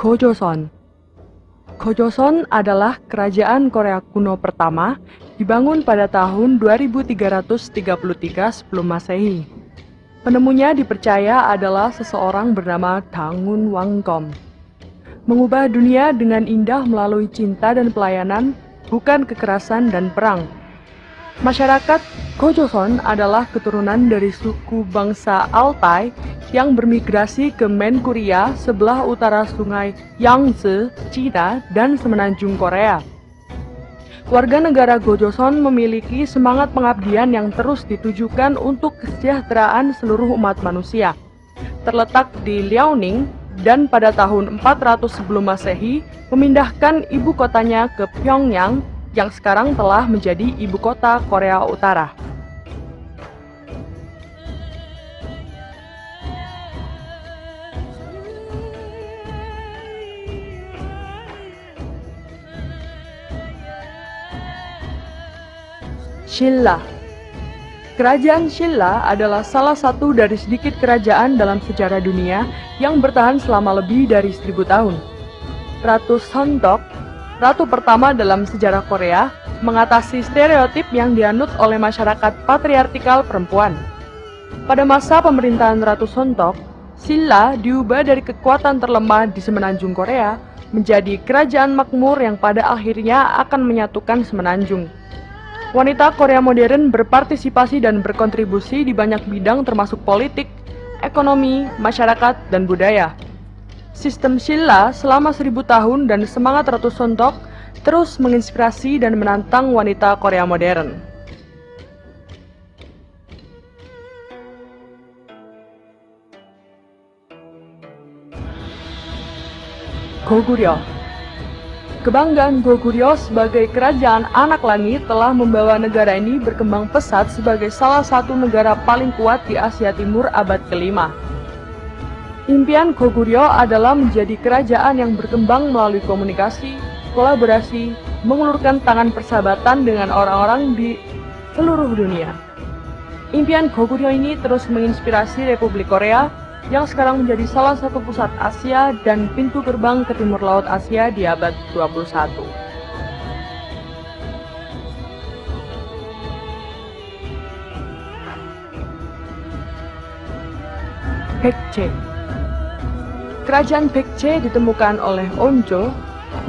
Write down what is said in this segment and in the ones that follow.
Gojoseon. Gojoseon adalah kerajaan Korea kuno pertama dibangun pada tahun 2333 sebelum Masehi. Penemunya dipercaya adalah seseorang bernama Dangun Wangkom. Mengubah dunia dengan indah melalui cinta dan pelayanan, bukan kekerasan dan perang. Masyarakat Gojoseon adalah keturunan dari suku bangsa Altai yang bermigrasi ke Manchuria sebelah utara sungai Yangtze, Cina, dan semenanjung Korea. Warga negara Gojoseon memiliki semangat pengabdian yang terus ditujukan untuk kesejahteraan seluruh umat manusia. Terletak di Liaoning dan pada tahun 400 sebelum Masehi memindahkan ibu kotanya ke Pyongyang yang sekarang telah menjadi ibu kota Korea Utara. Shilla. Kerajaan Shilla adalah salah satu dari sedikit kerajaan dalam sejarah dunia yang bertahan selama lebih dari 1000 tahun. Ratu Sontok, ratu pertama dalam sejarah Korea, mengatasi stereotip yang dianut oleh masyarakat patriarkal perempuan. Pada masa pemerintahan Ratu Sontok, Shilla diubah dari kekuatan terlemah di semenanjung Korea menjadi kerajaan makmur yang pada akhirnya akan menyatukan semenanjung. Wanita Korea modern berpartisipasi dan berkontribusi di banyak bidang termasuk politik, ekonomi, masyarakat, dan budaya. Sistem Shilla selama 1000 tahun dan semangat Ratu Sontok terus menginspirasi dan menantang wanita Korea modern. Goguryeo. Kebanggaan Goguryeo sebagai kerajaan anak langit telah membawa negara ini berkembang pesat sebagai salah satu negara paling kuat di Asia Timur abad ke-5. Impian Goguryeo adalah menjadi kerajaan yang berkembang melalui komunikasi, kolaborasi, mengulurkan tangan persahabatan dengan orang-orang di seluruh dunia. Impian Goguryeo ini terus menginspirasi Republik Korea yang sekarang menjadi salah satu pusat Asia dan pintu gerbang ke timur laut Asia di abad 21. Baekje. Kerajaan Baekje ditemukan oleh Onjo,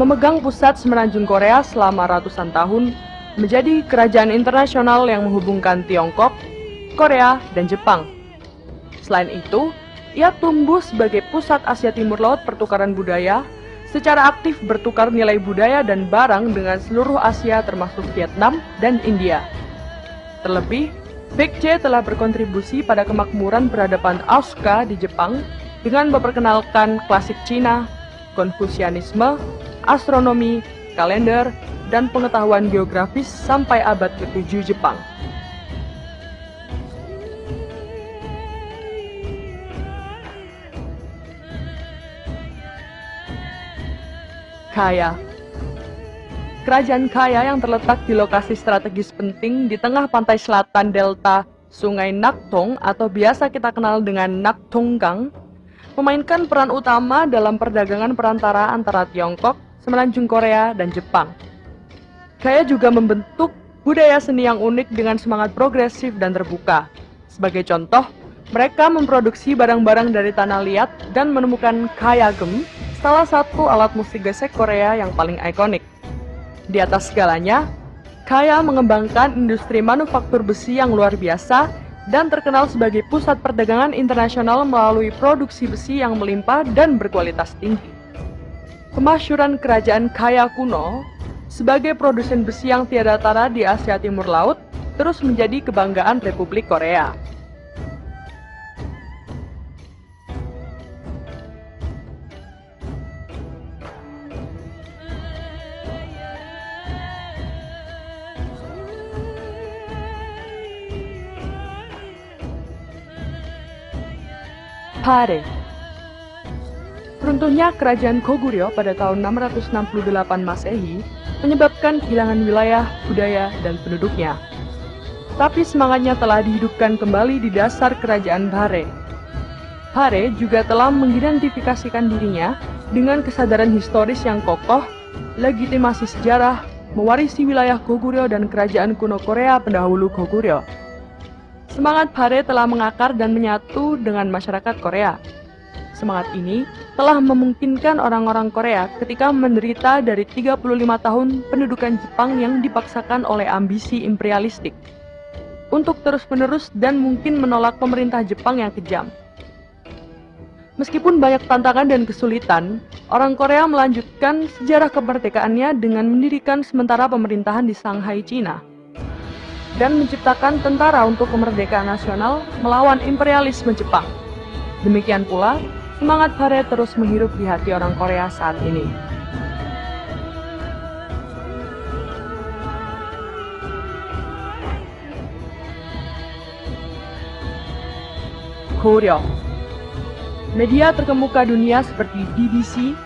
memegang pusat semenanjung Korea selama ratusan tahun, menjadi kerajaan internasional yang menghubungkan Tiongkok, Korea, dan Jepang. Selain itu, ia tumbuh sebagai pusat Asia Timur Laut pertukaran budaya, secara aktif bertukar nilai budaya dan barang dengan seluruh Asia termasuk Vietnam dan India. Terlebih, Baekje telah berkontribusi pada kemakmuran peradaban Asuka di Jepang dengan memperkenalkan klasik Cina, Konfusianisme, astronomi, kalender, dan pengetahuan geografis sampai abad ke-7 Jepang. Kaya. Kerajaan Kaya yang terletak di lokasi strategis penting di tengah pantai selatan delta Sungai Naktung atau biasa kita kenal dengan Naktunggang, memainkan peran utama dalam perdagangan perantara antara Tiongkok, semenanjung Korea, dan Jepang. Kaya juga membentuk budaya seni yang unik dengan semangat progresif dan terbuka. Sebagai contoh, mereka memproduksi barang-barang dari tanah liat dan menemukan kayagem, salah satu alat musik gesek Korea yang paling ikonik. Di atas segalanya, Kaya mengembangkan industri manufaktur besi yang luar biasa dan terkenal sebagai pusat perdagangan internasional melalui produksi besi yang melimpah dan berkualitas tinggi. Kemasyhuran kerajaan Kaya kuno sebagai produsen besi yang tiada tara di Asia Timur Laut terus menjadi kebanggaan Republik Korea. Hare. Runtuhnya kerajaan Goguryeo pada tahun 668 Masehi menyebabkan kehilangan wilayah, budaya, dan penduduknya. Tapi semangatnya telah dihidupkan kembali di dasar kerajaan Hare. Hare juga telah mengidentifikasikan dirinya Dengan kesadaran historis yang kokoh, legitimasi sejarah, mewarisi wilayah Goguryeo dan kerajaan kuno Korea pendahulu Goguryeo. Semangat Hare telah mengakar dan menyatu dengan masyarakat Korea. Semangat ini telah memungkinkan orang-orang Korea ketika menderita dari 35 tahun pendudukan Jepang yang dipaksakan oleh ambisi imperialistik untuk terus-menerus dan mungkin menolak pemerintah Jepang yang kejam. Meskipun banyak tantangan dan kesulitan, orang Korea melanjutkan sejarah kemerdekaannya dengan mendirikan sementara pemerintahan di Shanghai, Cina, dan menciptakan tentara untuk kemerdekaan nasional melawan imperialisme Jepang. Demikian pula, semangat Hare terus menghirup di hati orang Korea saat ini. Goguryeo. Media terkemuka dunia seperti BBC,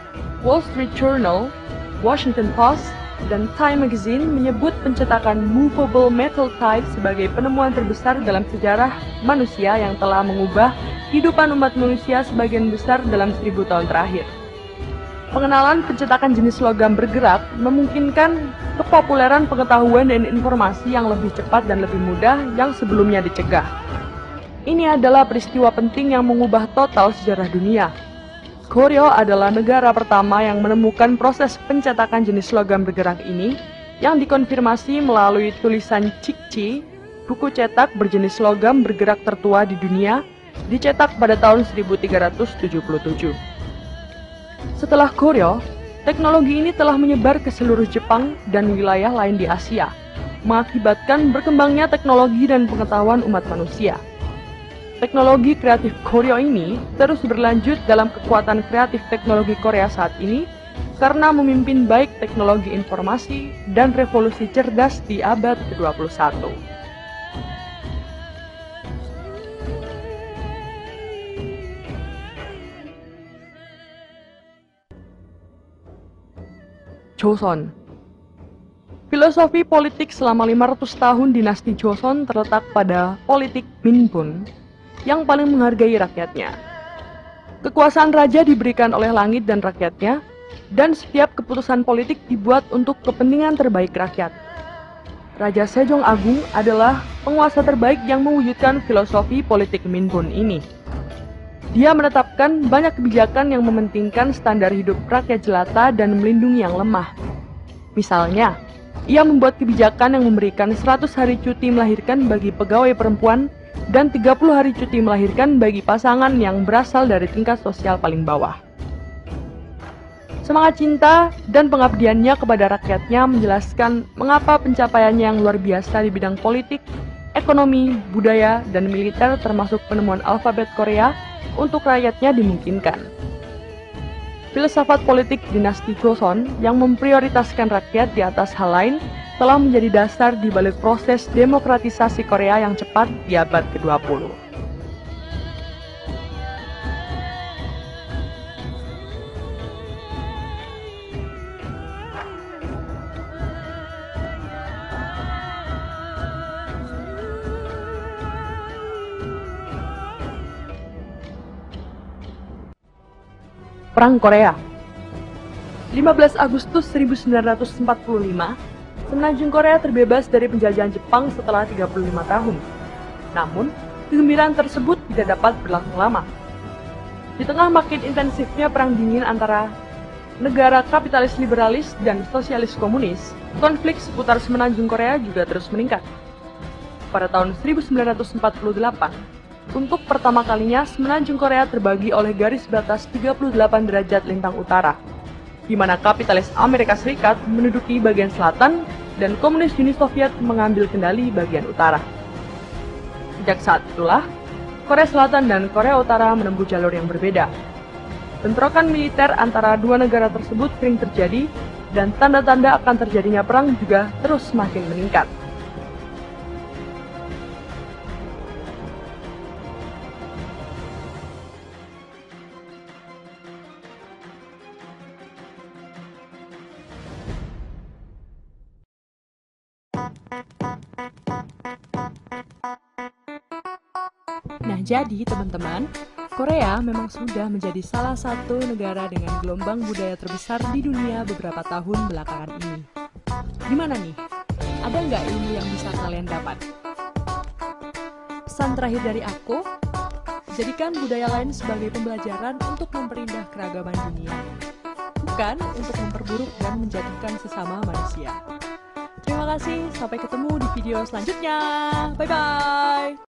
Wall Street Journal, Washington Post, dan Time Magazine menyebut pencetakan movable metal type sebagai penemuan terbesar dalam sejarah manusia yang telah mengubah kehidupan umat manusia sebagian besar dalam 1000 tahun terakhir. Pengenalan pencetakan jenis logam bergerak memungkinkan kepopuleran pengetahuan dan informasi yang lebih cepat dan lebih mudah yang sebelumnya dicegah. Ini adalah peristiwa penting yang mengubah total sejarah dunia. Goguryeo adalah negara pertama yang menemukan proses pencetakan jenis logam bergerak ini yang dikonfirmasi melalui tulisan Chikchi, buku cetak berjenis logam bergerak tertua di dunia, dicetak pada tahun 1377. Setelah Goguryeo, teknologi ini telah menyebar ke seluruh Jepang dan wilayah lain di Asia, mengakibatkan berkembangnya teknologi dan pengetahuan umat manusia. Teknologi kreatif Goguryeo ini terus berlanjut dalam kekuatan kreatif teknologi Korea saat ini karena memimpin baik teknologi informasi dan revolusi cerdas di abad ke-21. Joseon. Filosofi politik selama 500 tahun dinasti Joseon terletak pada politik Minbun yang paling menghargai rakyatnya. Kekuasaan raja diberikan oleh langit dan rakyatnya, dan setiap keputusan politik dibuat untuk kepentingan terbaik rakyat. Raja Sejong Agung adalah penguasa terbaik yang mewujudkan filosofi politik Minbun ini. Dia menetapkan banyak kebijakan yang mementingkan standar hidup rakyat jelata dan melindungi yang lemah. Misalnya, ia membuat kebijakan yang memberikan 100 hari cuti melahirkan bagi pegawai perempuan dan 30 hari cuti melahirkan bagi pasangan yang berasal dari tingkat sosial paling bawah. Semangat cinta dan pengabdiannya kepada rakyatnya menjelaskan mengapa pencapaiannya yang luar biasa di bidang politik, ekonomi, budaya, dan militer termasuk penemuan alfabet Korea untuk rakyatnya dimungkinkan. Filsafat politik dinasti Joseon yang memprioritaskan rakyat di atas hal lain telah menjadi dasar di balik proses demokratisasi Korea yang cepat di abad ke-20. Perang Korea. 15 Agustus 1945, Semenanjung Korea terbebas dari penjajahan Jepang setelah 35 tahun. Namun, kegembiraan tersebut tidak dapat berlangsung lama. Di tengah makin intensifnya perang dingin antara negara kapitalis liberalis dan sosialis komunis, konflik seputar Semenanjung Korea juga terus meningkat. Pada tahun 1948, untuk pertama kalinya Semenanjung Korea terbagi oleh garis batas 38 derajat lintang utara, di mana kapitalis Amerika Serikat menduduki bagian selatan dan komunis Uni Soviet mengambil kendali bagian utara. Sejak saat itulah, Korea Selatan dan Korea Utara menempuh jalur yang berbeda. Bentrokan militer antara dua negara tersebut sering terjadi, dan tanda-tanda akan terjadinya perang juga terus semakin meningkat. Nah, jadi teman-teman, Korea memang sudah menjadi salah satu negara dengan gelombang budaya terbesar di dunia beberapa tahun belakangan ini. Gimana nih? Ada nggak ilmu yang bisa kalian dapat? Pesan terakhir dari aku, jadikan budaya lain sebagai pembelajaran untuk memperindah keragaman dunia, bukan untuk memperburuk dan menjatuhkan sesama manusia. Terima kasih, sampai ketemu di video selanjutnya. Bye-bye!